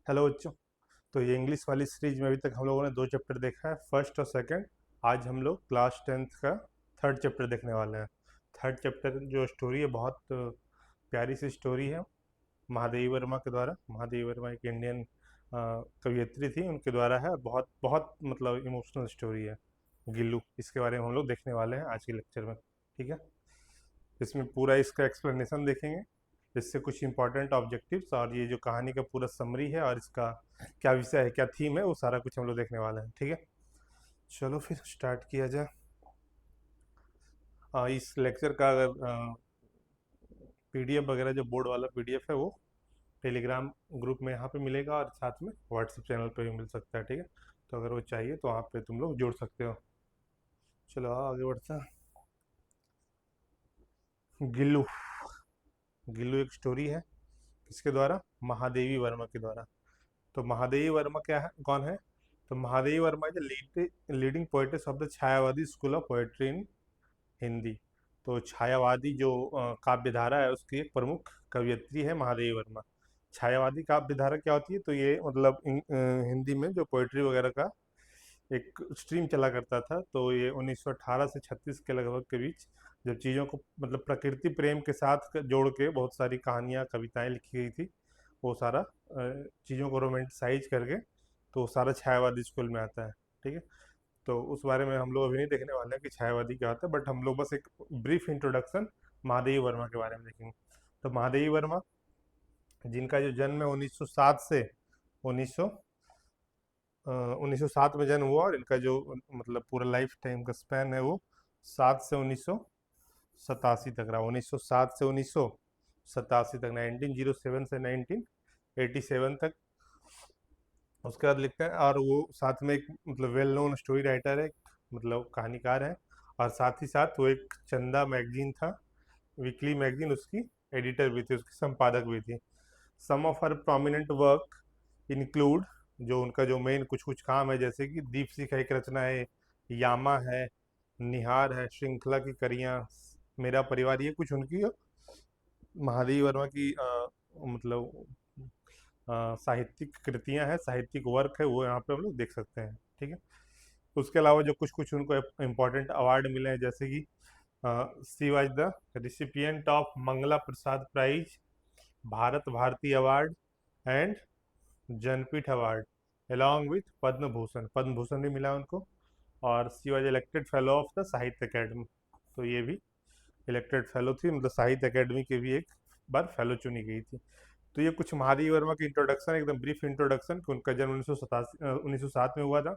Hello बच्चों। तो ये इंग्लिश वाली सीरीज में अभी तक हम लोगों ने दो चैप्टर देखा है, फर्स्ट और सेकंड। आज हम लोग क्लास टेंथ का थर्ड चैप्टर देखने वाले हैं। थर्ड चैप्टर जो स्टोरी है बहुत प्यारी सी स्टोरी है। महादेवी वर्मा के द्वारा, महादेवी वर्मा एक इंडियन कवियत्री थी, उनके द्वारा है। बहुत बहुत मतलब इमोशनल स्टोरी है। गिल्लू, इसके बारे में हम लोग देखने वाले हैं आज के लेक्चर में। ठीक है, इसमें पूरा इसका एक्सप्लेनेशन देखेंगे, इससे कुछ इंपॉर्टेंट ऑब्जेक्टिव्स और ये जो कहानी का पूरा समरी है और इसका क्या विषय है, क्या थीम है, वो सारा कुछ हम लोग देखने वाले हैं। ठीक है, चलो फिर स्टार्ट किया जाए। इस लेक्चर का अगर पीडीएफ वगैरह, जो बोर्ड वाला पीडीएफ है, वो टेलीग्राम ग्रुप में यहाँ पे मिलेगा और साथ में व्हाट्सएप चैनल पे भी मिल सकता है। ठीक है, तो अगर वो चाहिए तो वहाँ पे तुम लोग जुड़ सकते हो। चलो आगे बढ़ते हैं। गिल्लू। गिल्लू एक स्टोरी है, किसके द्वारा? महादेवी वर्मा के द्वारा। तो महादेवी वर्मा क्या है, कौन है? तो Mahadevi Verma is leading poetess of the Chhayavadi school of poetry in Hindi. तो छायावादी जो काव्य धारा है, उसकी एक प्रमुख कवयित्री है महादेवी वर्मा। छायावादी काव्य धारा क्या होती है? तो ये मतलब हिंदी में जो पोएट्री वगैरह का एक स्ट्रीम चला करता था। तो ये 1918 से 36 के लगभग के बीच जब चीज़ों को मतलब प्रकृति प्रेम के साथ जोड़ के बहुत सारी कहानियाँ, कविताएं लिखी गई थी, वो सारा चीज़ों को रोमांटिसाइज करके, तो वो सारा छायावादी स्कूल में आता है। ठीक है, तो उस बारे में हम लोग अभी नहीं देखने वाले हैं कि छायावादी क्या होता है, बट हम लोग बस एक ब्रीफ इंट्रोडक्शन महादेवी वर्मा के बारे में देखेंगे। तो महादेवी वर्मा, जिनका जो जन्म है 1907 से 1900 1907 में जन्म हुआ, और इनका जो मतलब पूरा लाइफ टाइम का स्पैन है वो 7 से 1987 तक रहा। 1907 से 1987 तक, 1907 से 1987 तक। उसके बाद लिखते हैं, और वो साथ में एक मतलब वेल नोन स्टोरी राइटर है, मतलब कहानीकार है। और साथ ही साथ वो एक चंदा मैगजीन था, वीकली मैगजीन, उसकी एडिटर भी थी, उसकी संपादक भी थी। Some of her prominent work include, जो उनका जो मेन कुछ कुछ काम है, जैसे कि दीप शिखा एक रचना है, यामा है, निहार है, श्रृंखला की करियां, मेरा परिवार, ये कुछ उनकी महादेवी वर्मा की मतलब साहित्यिक कृतियां हैं, साहित्यिक वर्क है, वो यहाँ पे हम लोग देख सकते हैं। ठीक है, उसके अलावा जो कुछ कुछ उनको इम्पोर्टेंट अवार्ड मिले हैं, जैसे कि she was the recipient of Mangla Prasad prize, Bharat Bharati award and Jnanpith award, along with Padma Bhushan. Padma Bhushan भी मिला उनको। और she was elected fellow of the Sahitya Akademi. तो ये भी इलेक्टेड फेलो थी, मतलब साहित्य अकेडमी की भी एक बार फेलो चुनी गई थी। तो ये कुछ महादेवी वर्मा की इंट्रोडक्शन, एकदम ब्रीफ इंट्रोडक्शन, कि उनका जन्म 1907 में हुआ था।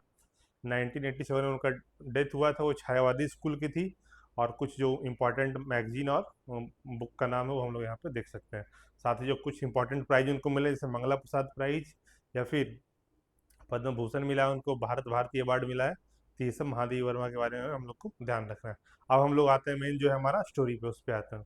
1987 में उनका डेथ हुआ था। वो छायावादी स्कूल की थी। और कुछ जो इम्पोर्टेंट मैगजीन और बुक का नाम है वो हम लोग यहाँ पे देख सकते हैं। साथ ही जो कुछ इम्पोर्टेंट प्राइज उनको मिले, जैसे मंगला प्रसाद प्राइज, या फिर पद्म भूषण मिला है उनको, भारत भारती अवार्ड मिला है। तो ये सब महादेवी वर्मा के बारे में हम लोग को ध्यान रखना है। अब हम लोग आते हैं मेन जो है हमारा स्टोरी पे, उस पर आते हैं।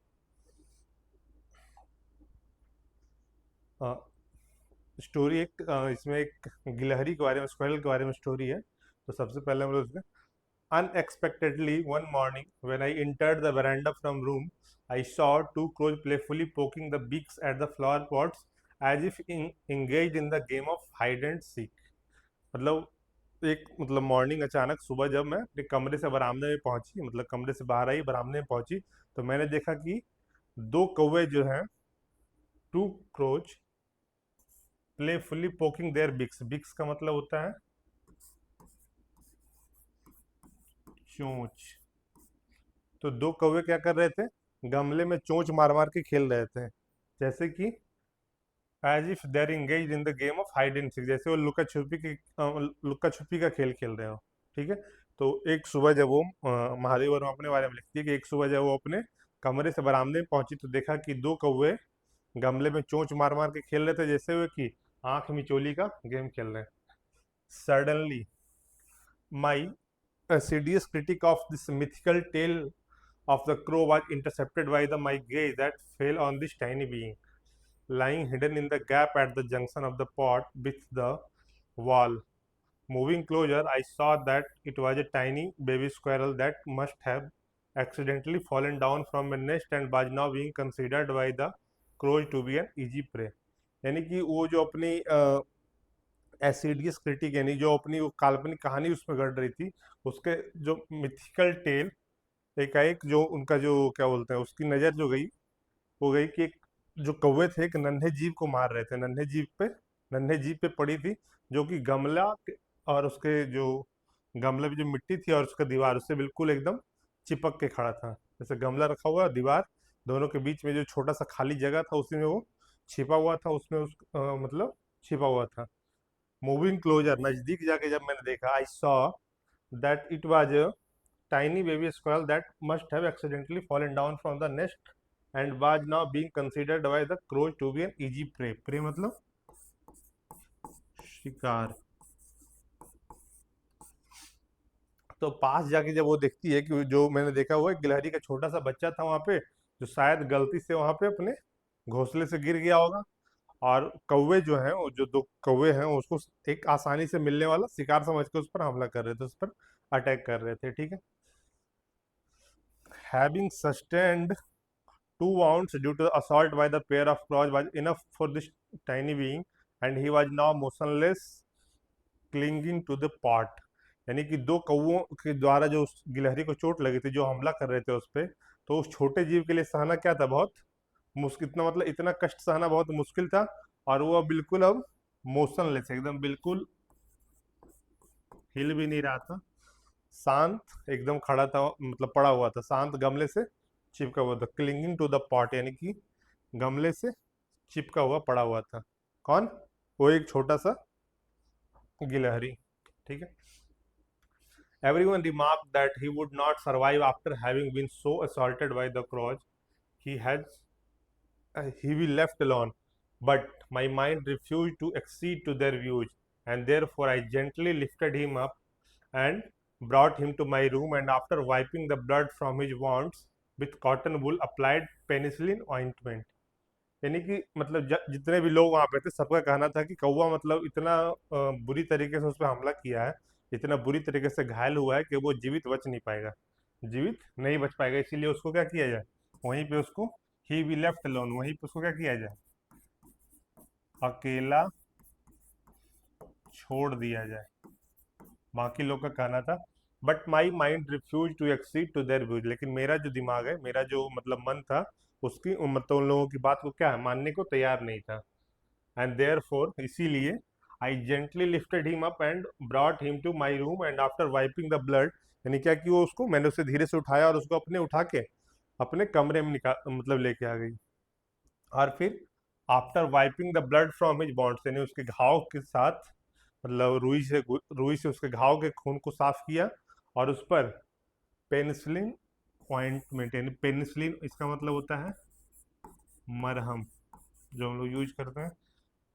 स्टोरी एक इसमें एक गिलहरी के बारे में, स्क्वायरल के बारे में स्टोरी है। तो सबसे पहले हम लोग unexpectedly one morning, when I entered the veranda from room, I saw two crows playfully poking the beaks at the flower pots as if engaged in the game of hide and seek। मतलब एक मतलब morning, अचानक सुबह जब मैं अपने कमरे से बरामदे में पहुंची, मतलब कमरे से बाहर आई, बरामदे में पहुंची, तो मैंने देखा कि दो कौवे जो हैं, two crows, playfully poking their beaks. Beaks का मतलब होता है चोंच। तो दो कौवे क्या कर रहे थे? गमले में चोंच मार मार के खेल रहे थे, जैसे कि as if they are engage in the game of hide and seek, जैसे वो लुका छुपी का खेल खेल रहे हो। ठीक है, तो एक सुबह जब वो महादेव वर्मा अपने बारे में लिखती है कि एक सुबह जब वो अपने कमरे से बरामदे में पहुंची, तो देखा कि दो कौवे गमले में चोंच मार मार के खेल रहे थे, जैसे हुए कि आंख मिचोली का गेम खेल रहे हैं। Suddenly my assiduous critic of this mythical tale of the crow was intercepted by the my gaze that fell on this tiny being lying hidden in the gap at the junction of the pot with the wall. Moving closer, I saw that it was a tiny baby squirrel that must have accidentally fallen down from a nest and was now being considered by the crows to be an easy prey। यानी कि वो जो अपनी एसिडियस critic, यानी जो अपनी वो काल्पनिक कहानी उसमें गढ़ रही थी, उसके जो मिथिकल टेल, एकाएक जो उनका जो क्या बोलते हैं, उसकी नज़र जो गई, वो गई कि एक जो कौवे थे एक नन्हे जीव को मार रहे थे, नन्हे जीव पे पड़ी थी, जो कि और उसके जो गमले में जो मिट्टी थी और उसका दीवार उससे बिल्कुल एकदम चिपक के खड़ा था। जैसे गमला रखा हुआ है, दीवार, दोनों के बीच में जो छोटा सा खाली जगह था उसी में वो छिपा हुआ था, उसमें मतलब छिपा हुआ था। मूविंग क्लोजर, नजदीक जाके जब मैंने देखा, I saw that it was a tiny baby squirrel that must have accidentally fallen down from the nest and was now being considered by the crows to be an easy prey. Prey मतलब शिकार। तो पास जाके जब वो देखती है कि जो मैंने देखा हुआ है, गिलहरी का छोटा सा बच्चा था वहां पे, जो शायद गलती से वहां पे अपने घोंसले से गिर गया होगा, और कौवे जो हैं, वो जो दो कौवे हैं, उसको एक आसानी से मिलने वाला शिकार समझ के उस पर हमला कर रहे थे, उस पर अटैक कर रहे थे, ठीक है। Having sustained two wounds due to the assault by the pair of claws was enough for this tiny being, and he was now motionless, clinging to the pot। यानी कि दो कौवों के द्वारा जो उस गिलहरी को चोट लगी थी, जो हमला कर रहे थे उस पे, तो उस छोटे जीव के लिए सहना क्या था, बहुत मुश्किल, इतना मतलब इतना कष्ट सहना बहुत मुश्किल था। और वो बिल्कुल अब मोशनलेस, एकदम बिल्कुल हिल भी नहीं रहा था, शांत एकदम खड़ा था, मतलब पड़ा हुआ था, शांत गमले से चिपका हुआ था, क्लिंगिंग टू द पॉट, यानी कि गमले से चिपका हुआ पड़ा हुआ था। कौन? वो एक छोटा सा गिलहरी, ठीक है। Everyone remarked that he would not survive after having been so assaulted by the crows. He has he be left alone, but my mind refused to accede to their views, and therefore I gently lifted him up and brought him to my room, and after wiping the blood from his wounds with cotton wool, applied penicillin ointment। यानी कि मतलब जितने भी लोग वहां पे थे, सबका कहना था कि कौवा मतलब इतना बुरी तरीके से उस पर हमला किया है, इतना बुरी तरीके से घायल हुआ है कि वो जीवित बच नहीं पाएगा, जीवित नहीं बच पाएगा, इसीलिए उसको क्या किया जाए, वहीं पे उसको ही बी लेफ्ट अलोन, वहीं पे उसको क्या किया जाए, अकेला छोड़ दिया जाए, बाकी लोग का कहना था। But my mind refuse to accede to their views, लेकिन मेरा जो दिमाग है, मेरा जो मतलब मन था, उसकी मतलब उन लोगों की बात को क्या है, मानने को तैयार नहीं था। एंड देयरफॉर, इसीलिए, I gently lifted him up and brought him to my room, and after wiping the blood, यानी क्या कि वो उसको, मैंने उसे धीरे से उठाया और उसको अपने उठा के अपने कमरे में निकाल मतलब लेके आ गई। और फिर after wiping the blood from his bonds, यानी उसके घाव के साथ, मतलब रुई से उसके घाव के खून को साफ किया, और उस पर पेनिसिलिन ऑइंटमेंट, यानी पेनिसिलिन इसका मतलब होता है मरहम, जो हम लोग यूज करते हैं,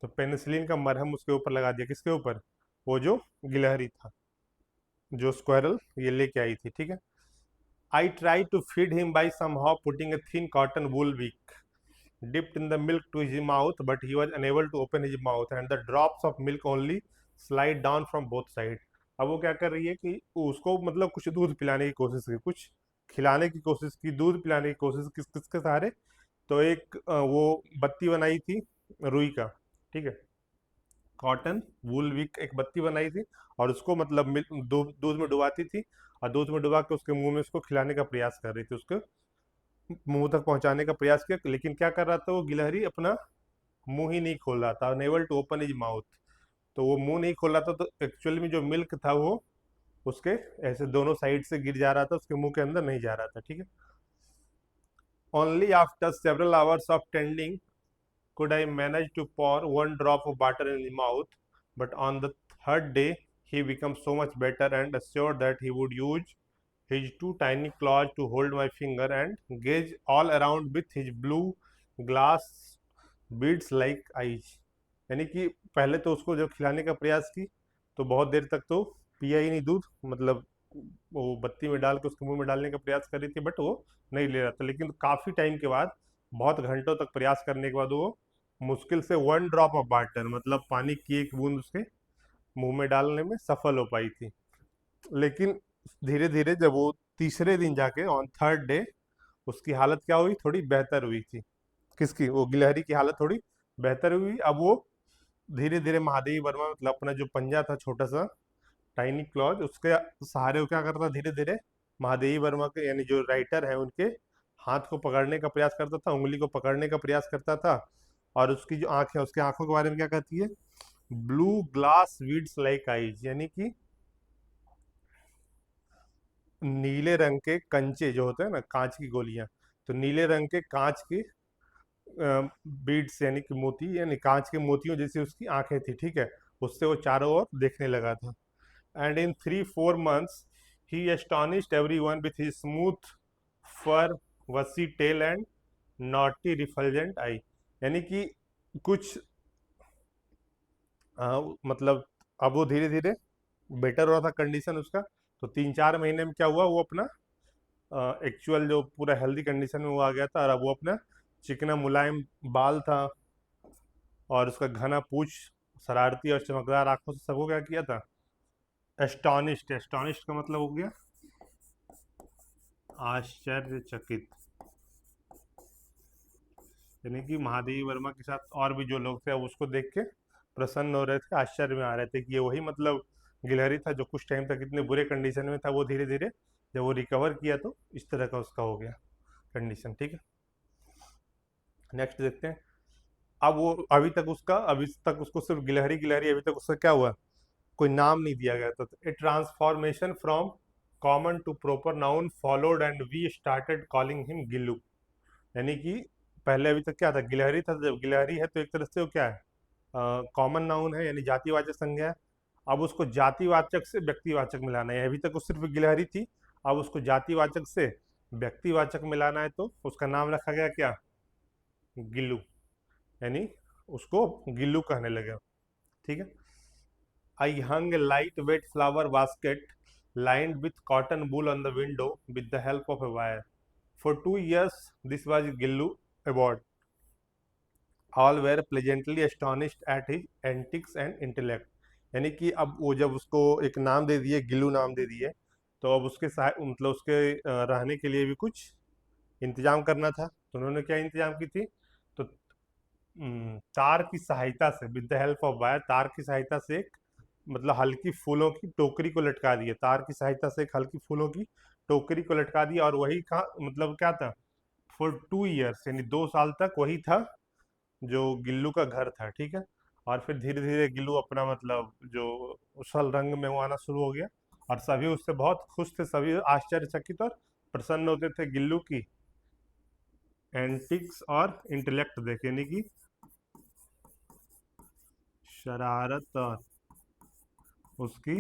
तो पेनिसिलिन का मरहम उसके ऊपर लगा दिया। किसके ऊपर? वो जो गिलहरी था, जो स्क्वायरल ये लेके आई थी, ठीक है। I try to feed him by somehow putting a thin cotton wool wick dipped in the milk to his mouth, but he was unable to open his mouth, and the drops of milk only slide down from both sides। अब वो क्या कर रही है कि उसको मतलब कुछ दूध पिलाने की कोशिश की, कुछ खिलाने की कोशिश की, दूध पिलाने की कोशिश, किसके सहारे? तो एक वो बत्ती बनाई थी रुई का, ठीक है, कॉटन वूल विक, एक बत्ती बनाई थी, और उसको मतलब दूध में डुबाती थी, और दूध में डुबा के उसके मुंह में उसको खिलाने का प्रयास कर रही थी, उसको मुंह तक पहुंचाने का प्रयास किया, लेकिन क्या कर रहा था वो गिलहरी, अपना मुंह ही नहीं खोल रहा था, unable to open his mouth. तो वो मुंह नहीं खोल रहा था, तो एक्चुअली में जो मिल्क था वो उसके ऐसे दोनों साइड से गिर जा रहा था, उसके मुंह के अंदर नहीं जा रहा था, ठीक है। Only after several hours of tending could I manage to pour one drop of butter in his mouth, but on the third day he became so much better and assured that he would use his two tiny claws to hold my finger and gaze all around with his blue glass beads like eyes। यानी कि पहले तो उसको जब खिलाने का प्रयास की, तो बहुत देर तक तो पिया ही नहीं दूध, मतलब वो बत्ती में डाल के उसके मुंह में डालने का प्रयास कर रही थी, बट वो नहीं ले रहा था। लेकिन काफ़ी टाइम के बाद, बहुत घंटों तक प्रयास करने के बाद, वो मुश्किल से वन ड्रॉप ऑफ वाटर, मतलब पानी की एक बूंद उसके मुंह में डालने में सफल हो पाई थी। लेकिन धीरे धीरे जब वो तीसरे दिन जाके, ऑन थर्ड डे, उसकी हालत क्या हुई, थोड़ी बेहतर हुई थी। किसकी? वो गिलहरी की हालत थोड़ी बेहतर हुई। अब वो धीरे धीरे महादेवी वर्मा मतलब अपना जो पंजा था छोटा सा टाइनी क्लॉज, उसके सहारे वो क्या करता, धीरे धीरे महादेवी वर्मा के यानी जो राइटर है उनके हाथ को पकड़ने का प्रयास करता था, उंगली को पकड़ने का प्रयास करता था। और उसकी जो आंख है, उसके आंखों के बारे में क्या कहती है, blue glass weeds like eyes, यानी कि नीले रंग के कंचे जो होते हैं ना, कांच की गोलियां, तो नीले रंग के कांच की बीड्स यानी कि मोती, यानी कांच के मोतियों जैसी उसकी आंखें थी, ठीक है। उससे वो चारों ओर देखने लगा था। And in 3-4 months he astonished everyone with his smooth fur, वसी टेल एंड नॉटी रिफल्जेंट आई, यानी कि कुछ मतलब अब वो धीरे धीरे बेटर हो रहा था कंडीशन उसका। तो 3-4 महीने में क्या हुआ, वो अपना एक्चुअल जो पूरा हेल्दी कंडीशन में वो आ गया था। और अब वो अपना चिकना मुलायम बाल था और उसका घना पूछ, शरारती और चमकदार आंखों से सबको क्या किया था, एस्टॉनिश्ड। एस्टॉनिश्ड का मतलब हो गया आश्चर्यचकित, यानी कि महादेवी वर्मा के साथ और भी जो लोग थे अब उसको देख के प्रसन्न हो रहे थे, आश्चर्य में आ रहे थे कि ये वही मतलब गिलहरी था जो कुछ टाइम तक इतने बुरे कंडीशन में था, वो धीरे धीरे जब वो रिकवर किया तो इस तरह का उसका हो गया कंडीशन, ठीक है। नेक्स्ट देखते हैं। अब वो अभी तक उसको सिर्फ गिलहरी गिलहरी, अभी तक उसका क्या हुआ, कोई नाम नहीं दिया गया था। A transformation from common to proper noun followed and we started calling him Gillu, यानी कि पहले अभी तक क्या था, गिलहरी था। जब गिलहरी है तो एक तरह से वो क्या है, कॉमन नाउन है यानी जातिवाचक संज्ञा है। अब उसको जातिवाचक से व्यक्तिवाचक मिलाना है, अभी तक वो सिर्फ गिलहरी थी, अब उसको जातिवाचक से व्यक्तिवाचक मिलाना है, तो उसका नाम रखा गया क्या, गिल्लू, यानी उसको गिल्लू कहने लगे, ठीक है। I hung a light weight flower basket lined with cotton wool on the window with the help of a wire. For 2 years, this was Gillu aboard. All were pleasantly astonished at his antics and intellect. यानी कि अब वो जब उसको एक नाम दे दिए, गिल्लू नाम दे दिए, तो अब उसके मतलब उसके रहने के लिए भी कुछ इंतजाम करना था। तो उन्होंने क्या इंतजाम की थी, तो तार की सहायता से, with the help of wire, तार की सहायता से एक मतलब हल्की फूलों की टोकरी को लटका दिए, तार की सहायता से एक हल्की फूलों की टोकरी को लटका दिया। और वही कहा मतलब क्या था, फॉर 2 years यानी 2 साल तक वही था जो गिल्लू का घर था, ठीक है। और फिर धीरे धीरे गिल्लू अपना मतलब जो उछल रंग में वो आना शुरू हो गया, और सभी उससे बहुत खुश थे, सभी आश्चर्यचकित और प्रसन्न होते थे गिल्लू की एंटिक्स और इंटेलेक्ट देख, यानी कि शरारत और उसकी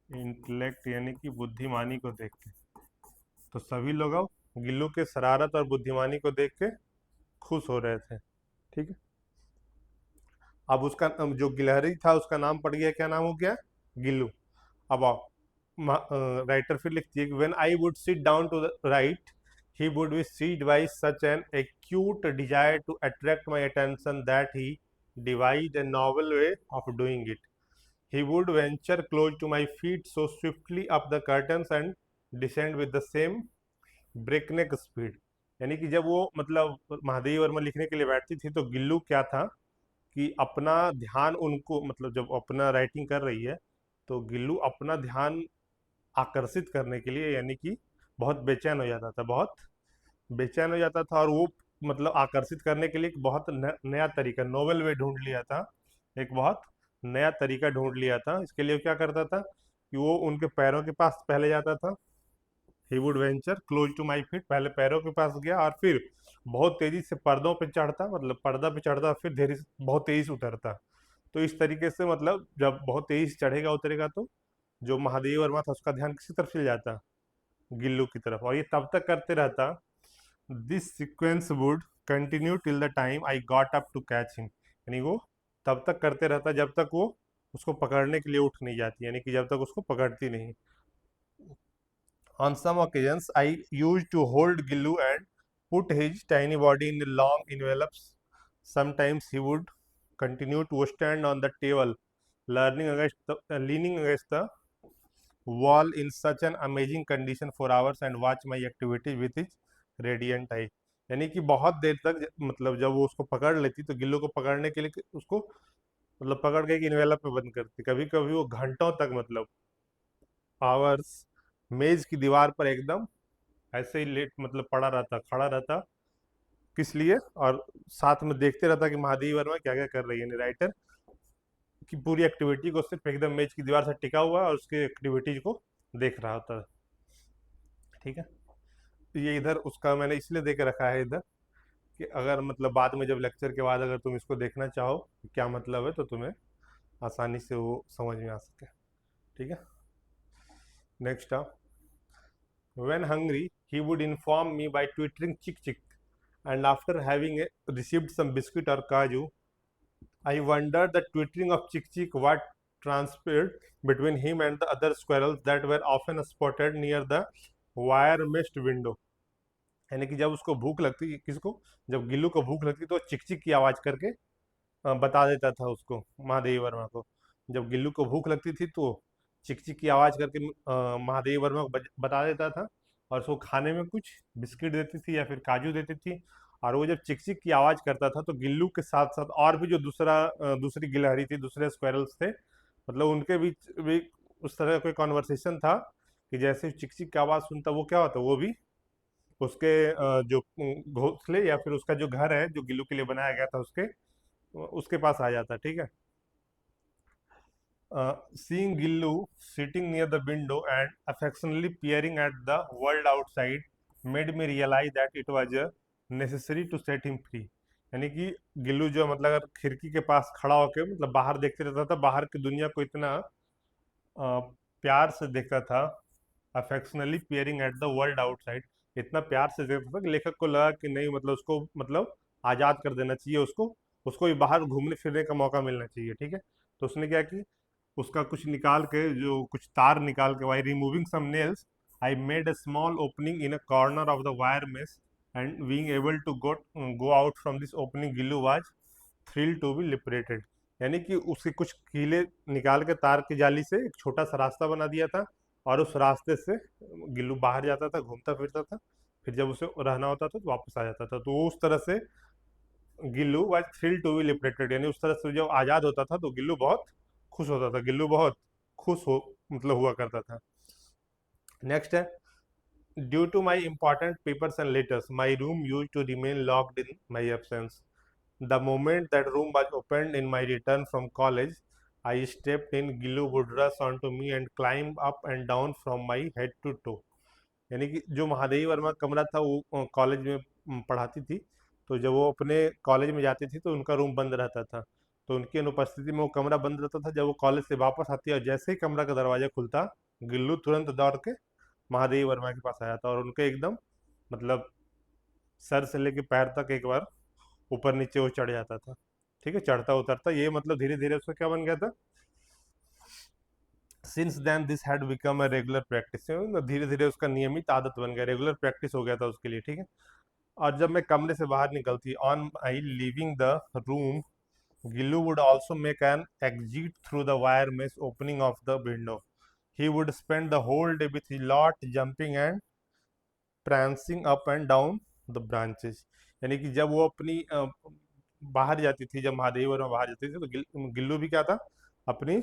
इंटेलेक्ट यानी कि बुद्धिमानी को देख के। तो सभी लोग अब गिल्लू के शरारत और बुद्धिमानी को देख के खुश हो रहे थे, ठीक है। अब उसका जो गिलहरी था उसका नाम पड़ गया, क्या नाम हो गया, गिल्लू। अब आओ, राइटर फिर लिखती है कि when I would sit down to write he would be seized by such an acute desire to attract my attention that he divide a novel way of doing it. He would venture close to my feet so swiftly up the curtains and descend with the same breakneck speed। यानी कि जब वो मतलब महादेवी वर्मा लिखने के लिए बैठती थी तो गिल्लू क्या था कि अपना ध्यान उनको मतलब जब अपना राइटिंग कर रही है तो गिल्लू अपना ध्यान आकर्षित करने के लिए यानी कि बहुत बेचैन हो जाता था, बहुत बेचैन हो जाता था। और वो मतलब आकर्षित करने के लिए एक बहुत नया तरीका, नोवेल वे ढूंढ लिया था, एक बहुत नया तरीका ढूंढ लिया था। इसके लिए क्या करता था कि वो उनके पैरों के पास पहले जाता था, he would venture close to my feet, पहले पैरों के पास गया और फिर बहुत तेजी से पर्दों पे चढ़ता, मतलब पर्दा पे चढ़ता, फिर धीरे से बहुत तेजी से उतरता। तो इस तरीके से मतलब जब बहुत तेजी से चढ़ेगा उतरेगा तो जो महादेवी वर्मा था उसका ध्यान किसी तरफ चल जाता, गिल्लू की तरफ, और ये तब तक करते रहता। This sequence would continue till the time I got up to catch him, यानी वो तब तक करते रहता जब तक वो उसको पकड़ने के लिए उठ नहीं जाती, यानी कि जब तक उसको पकड़ती नहीं। On some occasions, I used to hold Gillu and put his tiny body in long envelopes. Sometimes he would continue to stand on the table, leaning against the wall in such an amazing condition for hours and watch my activities with his radiant eye। यानी कि बहुत देर तक मतलब जब वो उसको पकड़ लेती तो गिल्लू को पकड़ने के लिए उसको मतलब पकड़ के एक इन्वेलप में बंद करती, कभी कभी वो घंटों तक मतलब आवर्स मेज की दीवार पर एकदम ऐसे ही लेट मतलब पड़ा रहता, खड़ा रहता। किस लिए? और साथ में देखते रहता कि महादेवी वर्मा क्या क्या कर रही है, राइटर की पूरी एक्टिविटी को सिर्फ एकदम मेज की दीवार से टिका हुआ और उसके एक्टिविटीज को देख रहा होता है। ठीक है, तो ये इधर उसका मैंने इसलिए दे के रखा है इधर कि अगर मतलब बाद में जब लेक्चर के बाद अगर तुम इसको देखना चाहो कि क्या मतलब है तो तुम्हें आसानी से वो समझ में आ सके। ठीक है, नेक्स्ट आप। When hungry, he would inform me by twittering chick chick, and after having received some biscuit or kaju, I wondered the twittering of chick chick what transpired between him and the other squirrels that were often spotted near the wire meshed window। यानी कि जब उसको भूख लगती, किसको, जब गिल्लू को भूख लगती तो चिक चिक की आवाज करके बता देता था उसको, महादेवी वर्मा को। जब गिल्लू को भूख लगती थी तो चिक चिक की आवाज करके महादेवी वर्मा को बता देता था, और उसको खाने में कुछ बिस्किट देती थी या फिर काजू देती थी। और वो जब चिक चिक की आवाज करता था तो गिल्लू के साथ साथ और भी जो दूसरी गिलहरी थी, दूसरे स्क्वायरल्स थे, मतलब उनके बीच भी उस तरह का कोई कॉन्वर्सेशन था कि जैसे चिक चिक की आवाज सुनता वो क्या होता, वो भी उसके जो घोंसले या फिर उसका जो घर है जो गिल्लू के लिए बनाया गया था उसके पास आ जाता। ठीक है, seeing Gillu sitting near the window and affectionately peering at the world outside made me realize that it was necessary to set him free। यानी कि गिल्लू जो मतलब अगर खिड़की के पास खड़ा होकर मतलब बाहर देखते रहता था, बाहर की दुनिया को इतना प्यार से देखता था, affectionately peering at the world outside, इतना प्यार से देखता था कि लेखक को लगा कि नहीं मतलब उसको मतलब आज़ाद कर देना चाहिए, उसको भी बाहर घूमने फिरने का मौका मिलना चाहिए। ठीक है, तो उसने क्या कि उसका कुछ निकाल के, जो कुछ तार निकाल के, by removing some nails I made a small opening in a corner of the wire mesh and being able to go out from this opening Gillu was thrill to be liberated. यानी कि उसके कुछ कीले निकाल के तार की जाली से एक छोटा सा रास्ता बना दिया था, और उस रास्ते से गिल्लू बाहर जाता था, घूमता फिरता था, फिर जब उसे रहना होता था तो वापस आ जाता था। तो वो उस तरह से Gillu was thrill to be liberated, यानी उस तरह से जब आज़ाद होता था तो गिल्लू बहुत खुश होता था, गिल्लू बहुत खुश हो मतलब हुआ करता था। नेक्स्ट है, due to my important papers and letters, my room used to remain locked in my absence. The moment that room was opened in my return from college, I stepped in, Gillu would rush onto me and climb up and down from my head to toe। यानी कि जो महादेवी वर्मा का कमरा था वो college में पढ़ाती थी, तो जब वो अपने कॉलेज में जाती थी तो उनका रूम बंद रहता था, तो उनकी अनुपस्थिति में वो कमरा बंद रहता था। जब वो कॉलेज से वापस आती और जैसे ही कमरा का दरवाजा खुलता, गिल्लू तुरंत दौड़ के महादेवी वर्मा के पास आ जाता और उनके एकदम मतलब सर से लेके पैर तक एक बार ऊपर नीचे वो चढ़ जाता था। ठीक है, चढ़ता उतरता ये मतलब धीरे धीरे उसका क्या बन गया था, since then this had become a regular practice, धीरे धीरे उसका नियमित आदत बन गया, रेगुलर प्रैक्टिस हो गया था उसके लिए। ठीक है, और जब मैं कमरे से बाहर निकलती, on I leaving the room, Gillu would also make an exit through the wire mesh opening of the window. He would spend the whole day with lot jumping and prancing up and down the branches. यानी कि जब वो अपनी बाहर जाती थी, जब महादेवी वर्मा बाहर जाती थी तो गिल्लू भी क्या था, अपनी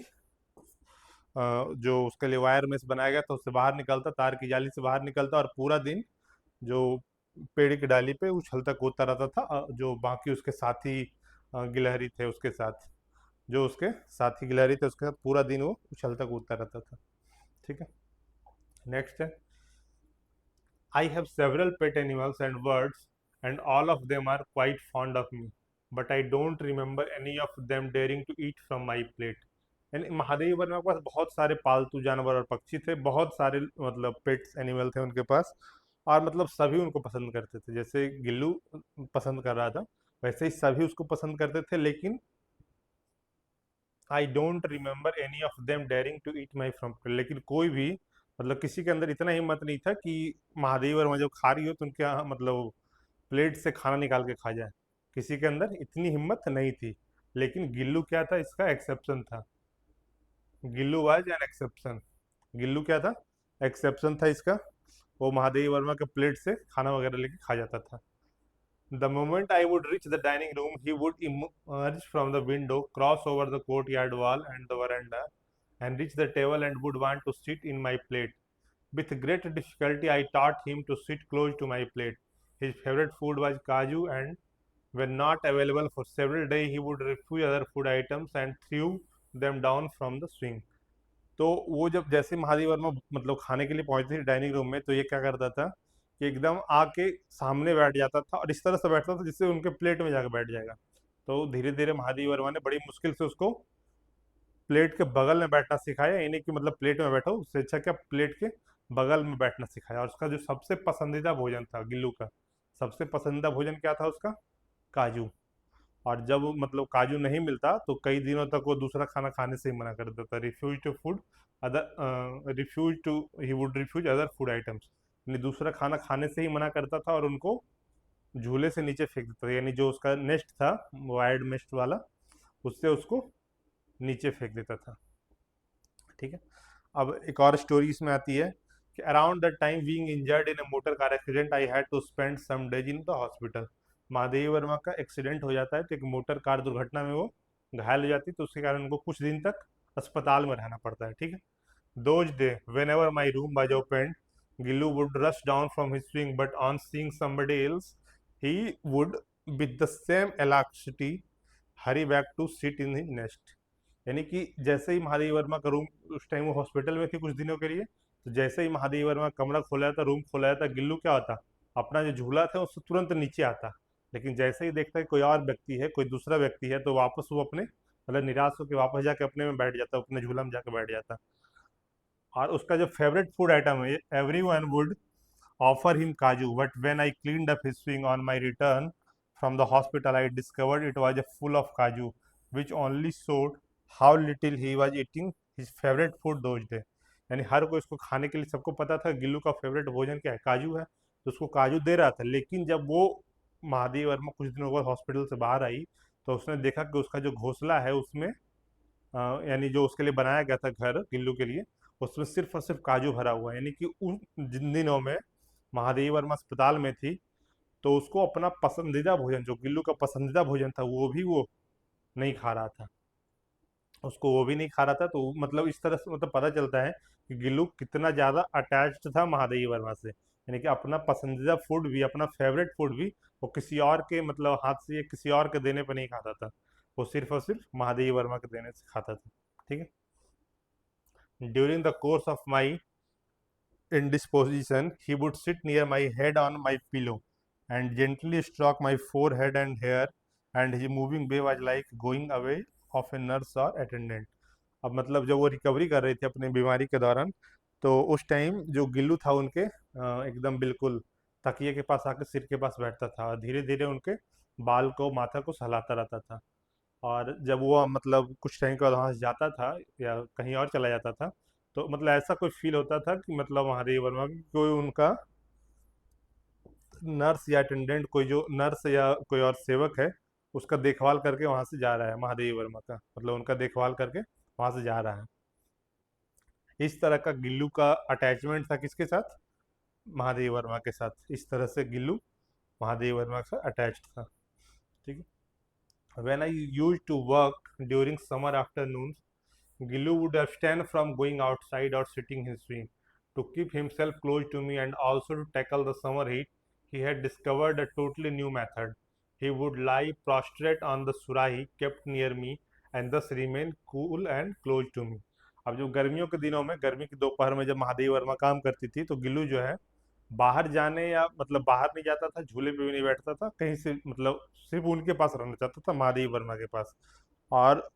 जो उसके लिए वायर मेस बनाया गया था उससे बाहर निकलता, तार की जाली से बाहर निकलता, और पूरा दिन जो पेड़ की डाली पे उछलता कूदता रहता था, जो बाकी उसके साथी गिलहरी थे उसके साथ, जो उसके साथी गिलहरी थे उसके साथ पूरा दिन वो उछलता कूदता रहता था। ठीक है, नेक्स्ट है, I have several pet animals and birds, and all of them are quite fond of me. But I don't remember any of them daring to eat from my plate। यानी महादेवी वर्मा के पास बहुत सारे पालतू जानवर और पक्षी थे, बहुत सारे मतलब पेट्स एनिमल थे उनके पास, और मतलब सभी उनको पसंद करते थे। जैसे गिल्लू पसंद कर रहा था वैसे ही सभी उसको पसंद करते थे, लेकिन I don't remember any of them daring to eat my from, लेकिन कोई भी मतलब किसी के अंदर इतना हिम्मत नहीं था कि महादेवी वर्मा जब खा रही हो तो उनके मतलब प्लेट से खाना निकाल के खा जाए, किसी के अंदर इतनी हिम्मत नहीं थी। लेकिन गिल्लू क्या था, इसका एक्सेप्शन था, Gillu was an exception. Gillu क्या था, एक्सेप्शन था इसका, वो महादेवी वर्मा के प्लेट से खाना वगैरह लेके खा जाता था। The moment I would reach the dining room, he would emerge from the window, cross over the courtyard wall and the veranda, and reach the table and would want to sit in my plate. With great difficulty, I taught him to sit close to my plate. His favorite food was kaju, and when not available for several days, he would refuse other food items and threw them down from the swing. तो वो जब जैसे महादेव वर्मा मतलब खाने के लिए पहुंचते थे डाइनिंग रूम में, तो ये क्या करता था कि एकदम आके सामने बैठ जाता था और इस तरह से बैठता था जिससे उनके प्लेट में जाकर बैठ जाएगा। तो धीरे धीरे महादेव वर्मा ने बड़ी मुश्किल से उसको प्लेट के बगल में बैठना सिखाया, यानी कि मतलब प्लेट में बैठो, उससे अच्छा क्या प्लेट के बगल में बैठना सिखाया। और उसका जो सबसे पसंदीदा भोजन था गिल्लू का, सबसे पसंदीदा भोजन क्या था उसका? काजू। और जब मतलब काजू नहीं मिलता तो कई दिनों तक वो दूसरा खाना खाने से ही मना कर देता, refuse to food other refuse to he would refuse other food items, यानी दूसरा खाना खाने से ही मना करता था और उनको झूले से नीचे फेंक देता था, यानी जो उसका नेस्ट था वायर्ड नेस्ट वाला, उससे उसको नीचे फेंक देता था। ठीक है। अब एक और स्टोरी इसमें आती है कि around the time being injured in a motor car accident I had to spend some days in the hospital. Mahadevi Verma का एक्सीडेंट हो जाता है, तो एक मोटर कार दुर्घटना में वो घायल हो जाती है, तो उसके कारण उनको कुछ दिन तक अस्पताल में रहना पड़ता है। ठीक है। Those day whenever my room was open, Gillu would rush down from his swing, but on seeing somebody else he would with the same alacrity hurry back to sit in his nest. यानी कि जैसे ही महादेवी वर्मा का room, उस time वो hospital में थी कुछ दिनों के लिए, तो जैसे ही महादेवी वर्मा का कमरा खोला जाता, रूम खोला जाता, गिल्लू क्या होता, अपना जो झूला था उससे तुरंत नीचे आता। लेकिन जैसे ही देखता है कोई और व्यक्ति है, कोई दूसरा व्यक्ति है, तो वापस वो अपने मतलब निराश होकर वापस जाके अपने में बैठ जाता, अपने झूला में जाकर बैठ जाता। और उसका जो फेवरेट फूड आइटम है, every one would offer him kaju, but when I cleaned up his swing on my return from the hospital, I discovered it was a full of kaju, which only showed how little he was eating his favorite food those day। यानी हर कोई इसको खाने के लिए, सबको पता था गिल्लू का फेवरेट भोजन क्या है, काजू है, तो उसको काजू दे रहा था। लेकिन जब वो महादेव वर्मा कुछ दिनों बाद हॉस्पिटल से बाहर आई, तो उसने देखा कि उसका जो घोंसला है उसमें यानी जो उसके लिए बनाया गया था घर गिल्लू के लिए, उसमें सिर्फ और सिर्फ काजू भरा हुआ है। यानी कि उन जिन दिनों में महादेवी वर्मा अस्पताल में थी, तो उसको अपना पसंदीदा भोजन, जो गिल्लू का पसंदीदा भोजन था, वो भी वो नहीं खा रहा था, उसको वो भी नहीं खा रहा था। तो मतलब इस तरह से मतलब पता चलता है कि गिल्लू कितना ज़्यादा अटैच्ड था महादेवी वर्मा से, यानी कि अपना पसंदीदा फूड भी, अपना फेवरेट फूड भी वो किसी और के मतलब हाथ से या किसी और के देने पर नहीं खाता था, वो सिर्फ और सिर्फ महादेवी वर्मा के देने से खाता था। ठीक है। During the course of my indisposition, he would sit near my head on my pillow and gently stroke my forehead and hair, and his moving way was like going away of a nurse or attendant। अब मतलब जब वो recovery कर रहे थे अपनी बीमारी के दौरान, तो उस टाइम जो गिल्लू था उनके एकदम बिल्कुल तकिए के पास आकर सिर के पास बैठता था और धीरे धीरे उनके बाल को, माथा को सहलाता रहता था। और जब वो मतलब कुछ टाइम के बाद वहाँ से जाता था या कहीं और चला जाता था, तो मतलब ऐसा कोई फील होता था कि मतलब महादेव वर्मा की कोई उनका नर्स या अटेंडेंट, कोई जो नर्स या कोई और सेवक है, उसका देखभाल करके वहाँ से जा रहा है, महादेव वर्मा का मतलब उनका देखभाल करके वहाँ से जा रहा है। इस तरह का गिल्लू का अटैचमेंट था किसके साथ? महादेव वर्मा के साथ। इस तरह से गिल्लू महादेव वर्मा से अटैच्ड था। ठीक है। When I used to work during summer afternoon, Gillu would abstain from going outside or sitting his swing. To keep himself close to me and also to tackle the summer heat, he had discovered a totally new method. He would lie prostrate on the surahi kept near me and thus remain cool and close to me। अब जो गर्मियों के दिनों में, गर्मी की दोपहर में जब महादेवी वर्मा काम करती थी, तो गिल्लू जो है बाहर जाने या मतलब बाहर नहीं जाता था, झूले पे भी नहीं बैठता था, कहीं से मतलब सिर्फ उनके पास रहना चाहता था, महादेवी वर्मा के पास। और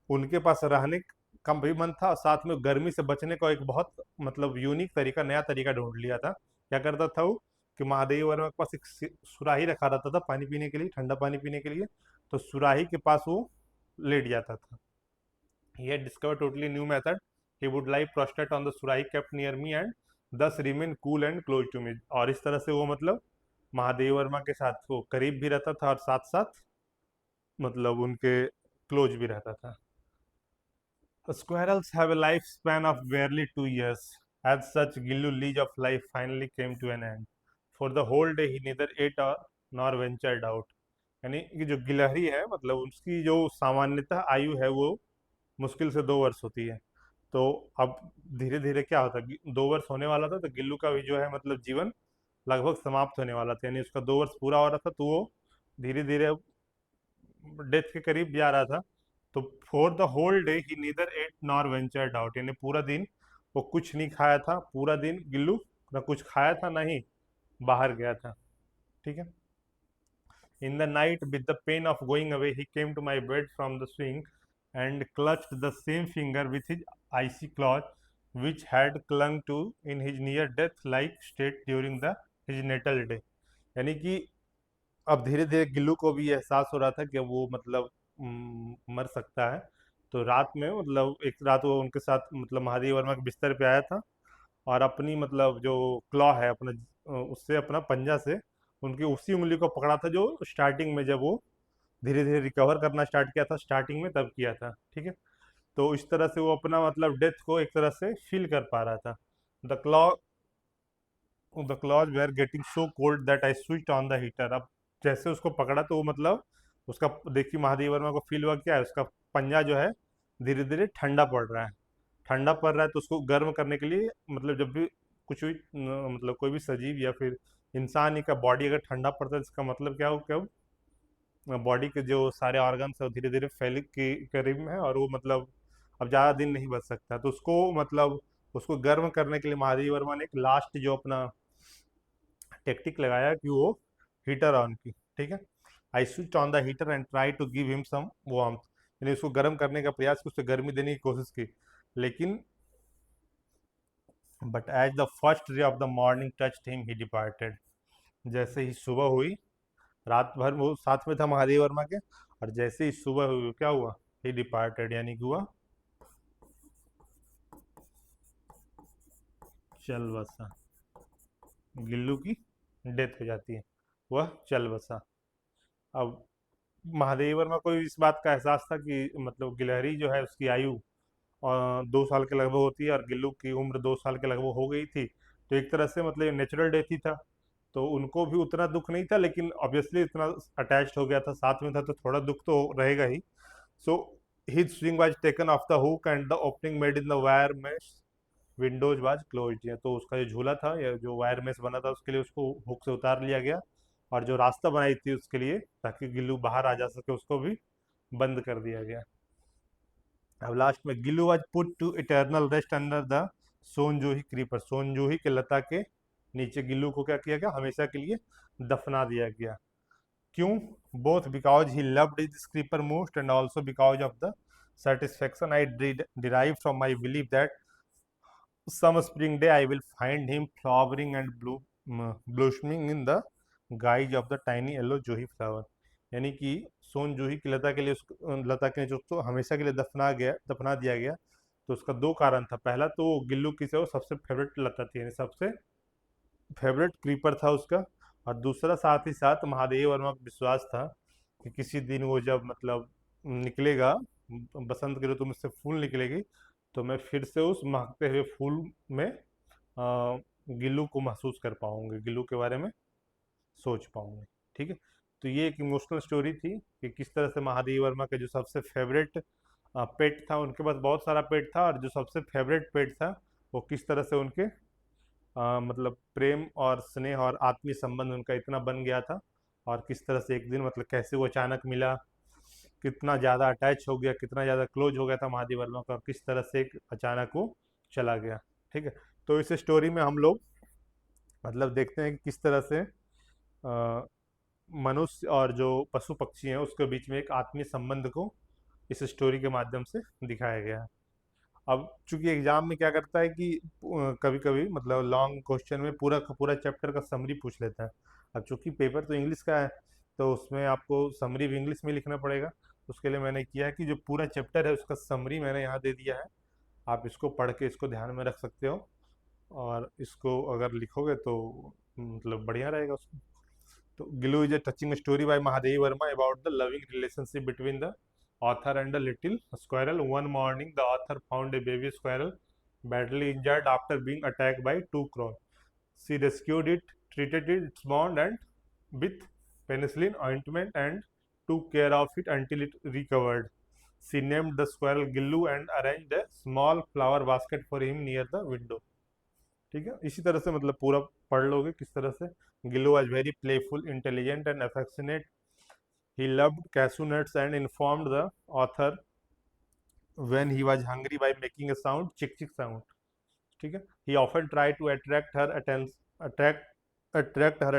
उनके पास रहने का भी मन था, और साथ में गर्मी से बचने का एक बहुत मतलब यूनिक तरीका, नया तरीका ढूंढ लिया था। क्या करता था वो कि महादेवी वर्मा के पास एक सुराही रखा रहता था पानी पीने के लिए, ठंडा पानी पीने के लिए, तो सुराही के पास वो लेट जाता था। He had discovered totally new method. He would lie prostrate on the surahi kept near me and thus remain cool and close to me। और इस तरह से वो मतलब महादेवी वर्मा के साथ वो करीब भी रहता था और साथ साथ मतलब उनके क्लोज भी रहता था। Squirrels have a lifespan of barely 2 years. As such, Gillu lease of life finally came to an end. For the whole day, he neither ate or nor ventured out. यानी कि जो गिलहरी है मतलब उसकी जो सामान्यतः आयु है वो मुश्किल से 2 वर्ष होती है। तो अब धीरे धीरे क्या होता है, 2 वर्ष होने वाला था तो गिल्लू का भी जो है मतलब जीवन लगभग समाप्त होने वाला था, यानी उसका 2 वर्ष पूरा हो रहा था, तो वो धीरे धीरे डेथ के करीब जा रहा था। तो for the whole day he neither ate nor ventured out, यानी पूरा दिन वो कुछ नहीं खाया था, पूरा दिन गिल्लू ना कुछ खाया था ना ही बाहर गया था। ठीक है। In the night, with the pain of going away, he came to my bed from the swing and clutched the same finger with his icy claws, which had clung to in his near death-like state during the his natal day। यानी कि अब धीरे धीरे गिल्लू को भी एहसास हो रहा था कि वो मतलब मर सकता है। तो रात में मतलब एक रात वो उनके साथ मतलब महादेव वर्मा के बिस्तर पे आया था और अपनी मतलब जो क्लॉ है अपना उससे अपना पंजा से उनकी उसी उंगली को पकड़ा था जो स्टार्टिंग में जब वो धीरे धीरे रिकवर करना स्टार्ट किया था स्टार्टिंग में तब किया था। ठीक है। तो इस तरह से वो अपना मतलब डेथ को एक तरह से फील कर पा रहा था। The claw the claws were getting so cold that I switch on the heater. अब जैसे उसको पकड़ा तो वो मतलब उसका देखिए महादेव वर्मा को फील हुआ क्या है, उसका पंजा जो है धीरे धीरे ठंडा पड़ रहा है। ठंडा पड़ रहा है तो उसको गर्म करने के लिए मतलब जब भी कुछ भी मतलब कोई भी सजीव या फिर इंसान ही का बॉडी अगर ठंडा पड़ता है इसका मतलब क्या हो, क्या बॉडी के जो सारे ऑर्गन्स है वो धीरे धीरे फैल के करीब में है और वो मतलब अब ज़्यादा दिन नहीं बच सकता। तो उसको मतलब उसको गर्म करने के लिए महादेव वर्मा ने एक लास्ट जो अपना टेक्टिक लगाया कि वो हीटर ऑन की। ठीक है। I switch on the heater and try to give him some warmth, यानी उसको गर्म करने का प्रयास की, उससे गर्मी देने की कोशिश की, लेकिन but as the first ray of the morning touched him he departed. जैसे ही सुबह हुई, रात भर वो साथ में था महादेव वर्मा के, और जैसे ही सुबह हुई क्या हुआ, ही डिपार्टेड यानी कि हुआ चल बसा। गिल्लू की डेथ हो जाती है, वह चल बसा। अब महादेव वर्मा को इस बात का एहसास था कि मतलब गिलहरी जो है उसकी आयु 2 साल के लगभग होती है और गिल्लू की उम्र 2 साल के लगभग हो गई थी। तो एक तरह से मतलब नेचुरल डेथ ही था, तो उनको भी उतना दुख नहीं था, लेकिन ऑब्वियसली इतना अटैच्ड हो गया था, साथ में था, तो थोड़ा दुख तो रहेगा ही। So his swing was taken off the hook and the opening made in the wire mesh windows was closed. तो उसका जो झूला था या जो वायर मेश बना था उसके लिए उसको हुक से उतार लिया गया, और जो रास्ता बनाई थी उसके लिए ताकि गिल्लू बाहर आ जा सके उसको भी बंद कर दिया गया। अब लास्ट में Gillu was put to eternal rest under the Sonjuhi creeper. Sonjuhi के लता के नीचे गिल्लू को क्या किया गया, हमेशा के लिए दफना दिया गया। क्यों? Both because he loved this creeper most and also because of the satisfaction I derive from my belief that some spring day I will find him flowering and blossoming in the guise of the tiny yellow जोही flower। यानी कि सोन जूही की लता के लिए लता के नीचे उसको हमेशा के लिए दफना दिया गया। तो उसका दो कारण था, पहला तो गिल्लू की से वो सबसे फेवरेट लता थी, यानी सबसे फेवरेट क्रीपर था उसका, और दूसरा साथ ही साथ महादेव वर्मा को विश्वास था कि किसी दिन वो जब मतलब निकलेगा बसंत के ऋतु में से फूल निकलेगी तो मैं फिर से उस महकते हुए फूल में गिल्लू को महसूस कर पाऊंगी, गिल्लू के बारे में सोच पाऊंगी। ठीक है। तो ये एक इमोशनल स्टोरी थी कि किस तरह से महादेव वर्मा के जो सबसे फेवरेट पेट था, उनके पास बहुत सारा पेट था, और जो सबसे फेवरेट पेट था वो किस तरह से उनके मतलब प्रेम और स्नेह और आत्मीय संबंध उनका इतना बन गया था, और किस तरह से एक दिन मतलब कैसे वो अचानक मिला, कितना ज़्यादा अटैच हो गया, कितना ज़्यादा क्लोज हो गया था महादेव वर्मा का, और किस तरह से अचानक वो चला गया। ठीक है। तो इस स्टोरी में हम लोग मतलब देखते हैं कि किस तरह से मनुष्य और जो पशु पक्षी हैं उसके बीच में एक आत्मीय संबंध को इस स्टोरी के माध्यम से दिखाया गया है। अब चूंकि एग्जाम में क्या करता है कि कभी कभी मतलब लॉन्ग क्वेश्चन में पूरा का पूरा चैप्टर का समरी पूछ लेता है। अब चूंकि पेपर तो इंग्लिश का है तो उसमें आपको समरी भी इंग्लिश में लिखना पड़ेगा। उसके लिए मैंने किया है कि जो पूरा चैप्टर है उसका समरी मैंने यहाँ दे दिया है, आप इसको पढ़ के इसको ध्यान में रख सकते हो, और इसको अगर लिखोगे तो मतलब बढ़िया रहेगा उसको। तो Gillu is a touching story by Mahadevi Verma about the loving relationship between the author and a little squirrel. One morning, the author found a baby squirrel badly injured after being attacked by two crows. She rescued it, treated its wound, and with penicillin ointment and took care of it until it recovered. She named the squirrel Gillu and arranged a small flower basket for him near the window. ठीक है, इसी तरह से मतलब पूरा पढ़ लोगे किस तरह से. Gillu was very playful, intelligent and affectionate. He loved cashew nuts and informed the author when he was hungry by making a sound, chick chick sound. ठीक है, he often tried to attract her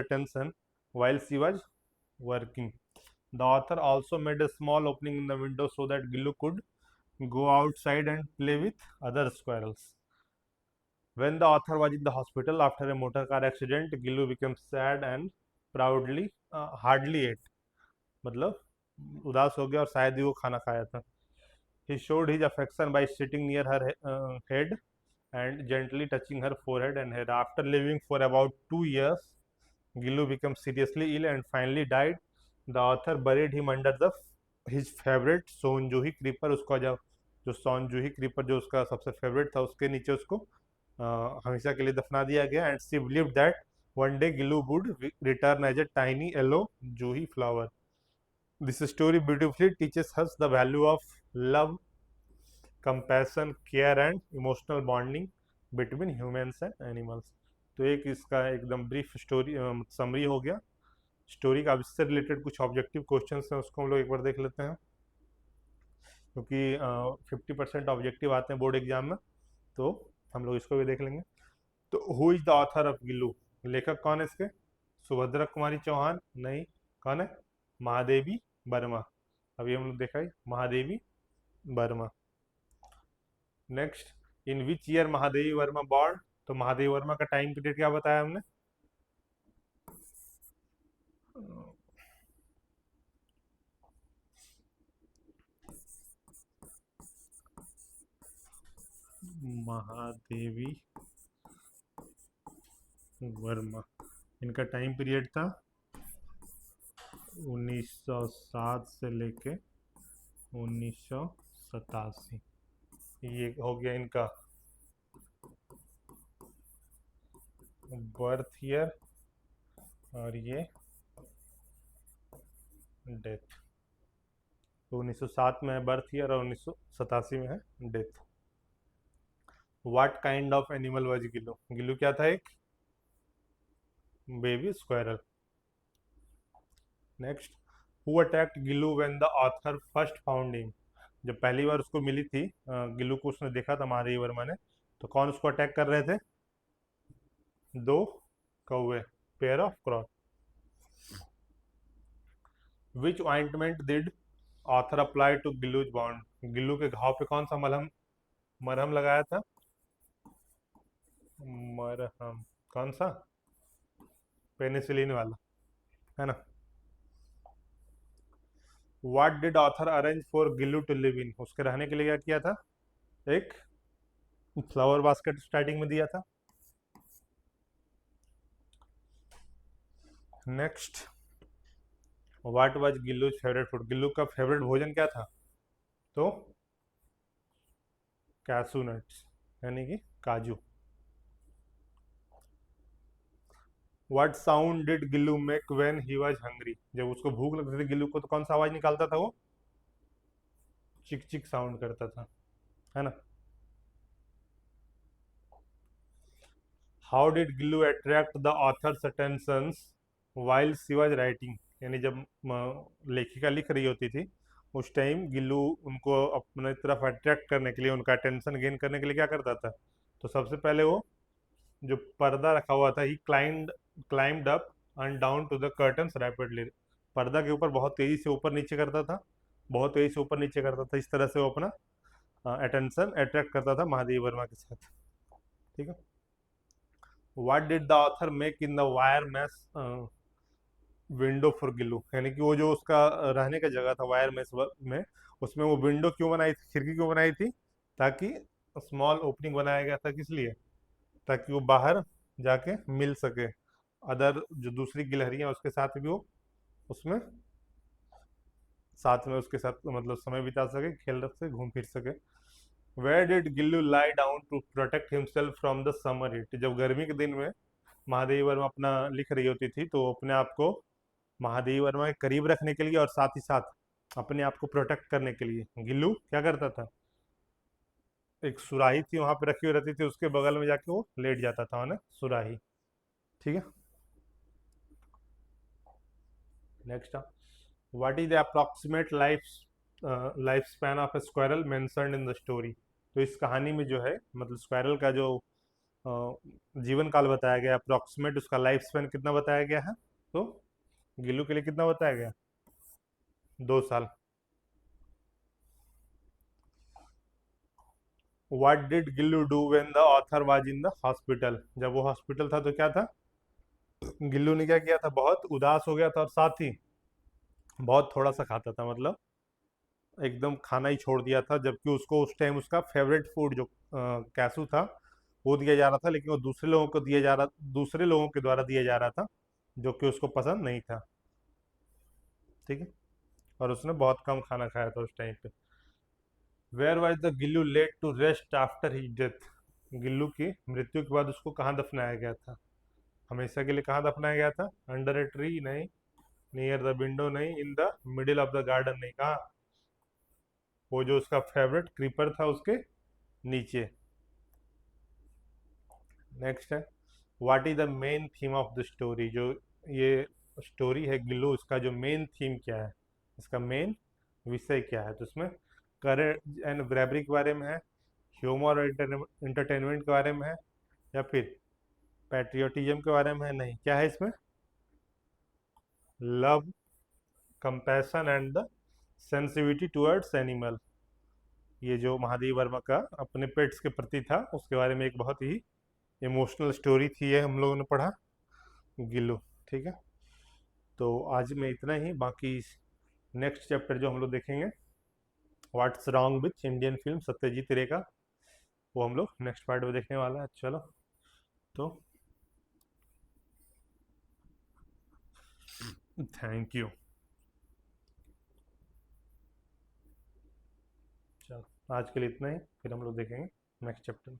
attention while she was working. The author also made a small opening in the window so that Gillu could go outside and play with other squirrels. When the author was in the hospital after a motor car accident, Gillu became sad and proudly hardly ate. मतलब उदास हो गया और शायद ही वो खाना खाया था. He showed his affection by sitting near her head and gently touching her forehead and hair. After living for about 2 years, Gillu became seriously ill and finally died. The author buried him under his favorite Sonjuhi creeper. उसका जो सोनजूही creeper जो उसका सबसे favourite था उसके नीचे उसको हमेशा के लिए दफना दिया गया. And she believed that one day Gillu would return as a tiny yellow juhi flower. This story beautifully teaches us the value of love, compassion, care and emotional bonding between humans and animals. तो एक इसका एकदम brief story summary हो गया story का. अब इससे related कुछ ऑब्जेक्टिव क्वेश्चंस हैं उसको हम लोग एक बार देख लेते हैं, क्योंकि 50% ऑब्जेक्टिव आते हैं बोर्ड एग्जाम में, तो हम लोग इसको भी देख लेंगे. तो who is the author of Gillu? लेखक कौन है इसके? सुभद्रा कुमारी चौहान? नहीं. कौन है? महादेवी वर्मा. अभी हम लोग देखा है Mahadevi Verma. Next, in which year Mahadevi Verma born? तो महादेवी वर्मा का टाइम पीरियड क्या बताया हमने? महादेवी वर्मा, इनका टाइम पीरियड था 1907 से लेके 1987. ये हो गया इनका बर्थ ईयर और ये डेथ. तो 1907 में है बर्थ ईयर और 1987 में है death. What kind of animal was Gillu? Gillu क्या था? एक baby squirrel. Next, who attacked Gillu when the author first found him? जब पहली बार उसको मिली थी गिल्लू को उसने देखा था महादेवी वर्मा ने, तो कौन उसको अटैक कर रहे थे? 2 कौवे, pair of crow. Which ointment did author apply to Gillu's wound? Gillu के घाव पे कौन सा मरहम लगाया था? मरहम कौन सा? पेनिसिलिन वाला, है ना. What did author arrange for Gillu to live in? उसके रहने के लिए क्या किया था? एक फ्लावर बास्केट स्टार्टिंग में दिया था. Next, what was Gillu's favourite food? Gillu का फेवरेट भोजन क्या था? तो कैशू नट्स यानी कि काजू. What sound did Gillu make when he was hungry? जब उसको भूख लगती थी गिल्लू को तो कौन सा आवाज निकालता था वो? चिक चिक साउंड करता था, है ना. How did Gillu attract the author's attentions while she was writing? यानी जब लेखिका लिख रही होती थी उस टाइम गिल्लू उनको अपने तरफ अट्रैक्ट करने के लिए, उनका अटेंशन गेन करने के लिए क्या करता था? तो सबसे पहले वो जो पर्दा रखा हुआ था, he climbed up and down to the curtains rapidly. पर्दा के ऊपर बहुत तेजी से ऊपर नीचे करता था, बहुत तेजी से ऊपर नीचे करता था. इस तरह से वो अपना अटेंशन अट्रैक्ट करता था महादेवी वर्मा के साथ. ठीक है. What did the author make in the wire mesh window for Gillu? यानी कि वो जो उसका रहने का जगह था वायर मेश में, उसमें वो विंडो क्यों बनाई थी, खिड़की क्यों बनाई थी? ताकि स्मॉल ओपनिंग बनाया गया था. किस लिए? ताकि वो बाहर जाके मिल सके अदर जो दूसरी गिलहरियां उसके साथ भी वो उसमें साथ में उसके साथ मतलब समय बिता सके, खेल सके, घूम फिर सके. Where did Gillu lie down to protect himself from the summer heat? जब गर्मी के दिन में महादेवी वर्मा अपना लिख रही होती थी तो अपने आप को महादेवी वर्मा के करीब रखने के लिए और साथ ही साथ अपने आप को प्रोटेक्ट करने के लिए गिल्लू क्या करता था, एक सुराही थी वहां पे रखी हुई रहती थी, उसके बगल में जाके वो लेट जाता था ना सुराही। ठीक है। Next, what is the approximate life span of A squirrel mentioned in the story. तो इस कहानी में जो है मतलब स्क्वायरल का जो जीवन काल बताया गया, अप्रोक्सीमेट उसका लाइफ स्पैन कितना बताया गया है, तो गिल्लू के लिए कितना बताया गया, 2 साल। What did Gillu do when the author was in the hospital. जब वो हॉस्पिटल था तो क्या था, गिल्लू ने क्या किया था, बहुत उदास हो गया था और साथ ही बहुत थोड़ा सा खाता था, मतलब एकदम खाना ही छोड़ दिया था, जबकि उसको उस टाइम उसका फेवरेट फूड जो कैसू था वो दिया जा रहा था, लेकिन वो दूसरे लोगों के द्वारा दिया जा रहा था जो कि उसको पसंद नहीं था। ठीक है। और उसने बहुत कम खाना खाया था उस टाइम पे। Where was the Gillu laid to rest after his death. Gillu की मृत्यु के बाद उसको कहाँ दफनाया गया था, हमेशा के लिए कहाँ दफनाया गया था, अंडर ए ट्री नहीं, नियर द विंडो नहीं, in the middle of the garden नहीं, कहा, वो जो उसका फेवरेट क्रीपर था उसके नीचे। नेक्स्ट है, what is the main theme of the story. जो ये स्टोरी है गिल्लू, इसका जो मेन थीम क्या है, इसका मेन विषय क्या है, तो इसमें करेज एंड ब्रेवरी के बारे में है, ह्यूमर और इंटरटेनमेंट के बारे में है, या फिर पैट्रियोटिज्म के बारे में है, नहीं, क्या है इसमें, love, compassion and the sensitivity towards animal. ये जो महादेवी वर्मा का अपने पेट्स के प्रति था उसके बारे में एक बहुत ही इमोशनल स्टोरी थी, ये हम लोगों ने पढ़ा, गिल्लू। ठीक है। तो आज में इतना ही, बाकी नेक्स्ट चैप्टर जो हम लोग देखेंगे, what's wrong with Indian film Satyajit रे का, वो हम लोग नेक्स्ट पार्ट में देखने वाला है। चलो, तो थैंक यू। चलो, आज के लिए इतना ही, फिर हम लोग देखेंगे नेक्स्ट चैप्टर।